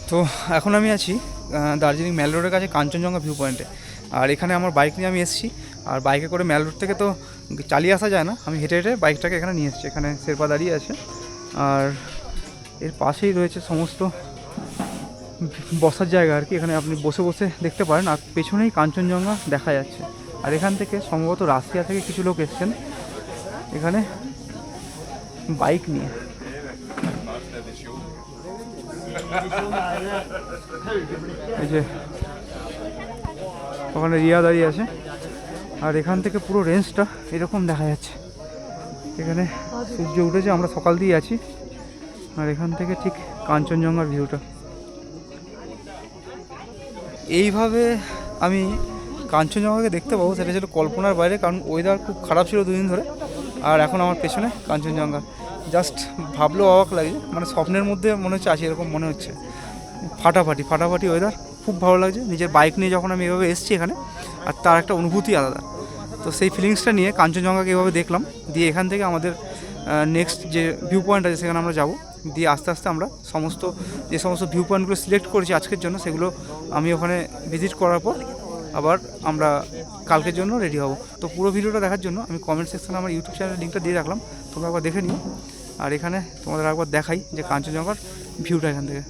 তো এখন আমি আছি দার্জিলিং ম্যাল রোডের কাছে কাঞ্চনজঙ্ঘা ভিউ পয়েন্টে। আর এখানে আমার বাইক নিয়ে আমি এসেছি। আর বাইকে করে ম্যাল রোড থেকে তো চালিয়ে আসা যায় না, আমি হেঁটে হেঁটে বাইকটাকে এখানে নিয়ে এসেছি। এখানে শেরপা দাঁড়িয়ে আছে আর এর পাশেই রয়েছে সমস্ত বসার জায়গা আর কি। এখানে আপনি বসে বসে দেখতে পারেন আর পেছনেই কাঞ্চনজঙ্ঘা দেখা যাচ্ছে। আর এখান থেকে সম্ভবত রাশিয়া থেকে কিছু লোক এসছেন এখানে বাইক নিয়ে। এই যে ওখানে রিয়া দাঁড়িয়ে আছে আর এখান থেকে পুরো রেঞ্জটা এরকম দেখা যাচ্ছে। এখানে সূর্য উঠেছে, আমরা সকাল দিয়ে আছি আর এখান থেকে ঠিক কাঞ্চনজঙ্ঘার ভিউটা এইভাবে আমি কাঞ্চনজঙ্ঘাকে দেখতে পাবো সেটা ছিল কল্পনার বাইরে, কারণ ওয়েদার খুব খারাপ ছিল দুদিন ধরে। আর এখন আমার পেছনে কাঞ্চনজঙ্ঘা, জাস্ট ভাবলেও অবাক লাগে, মানে স্বপ্নের মধ্যে মনে হচ্ছে আছি এরকম মনে হচ্ছে। ফাটাফাটি ওয়েদার, খুব ভালো লাগছে। নিজের বাইক নিয়ে যখন আমি এভাবে এসেছি এখানে, আর তার একটা অনুভূতি আলাদা। তো সেই ফিলিংসটা নিয়ে কাঞ্চনজঙ্ঘাকে এভাবে দেখলাম, দিয়ে এখান থেকে আমাদের নেক্সট যে ভিউ পয়েন্ট আছে সেখানে আমরা যাব। দিয়ে আস্তে আস্তে আমরা যে সমস্ত ভিউ পয়েন্টগুলো সিলেক্ট করেছি আজকের জন্য, সেগুলো আমি ওখানে ভিজিট করার পর আবার আমরা কালকের জন্য রেডি হব। তো পুরো ভিডিওটা দেখার জন্য আমি কমেন্ট সেকশনে আমার ইউটিউব চ্যানেলের লিঙ্কটা দিয়ে রাখলাম, তোমরা একবার দেখে নিও। আর এখানে তোমাদের একবার দেখাই যে কাঞ্চনজঙ্ঘার ভিউটা এখান থেকে।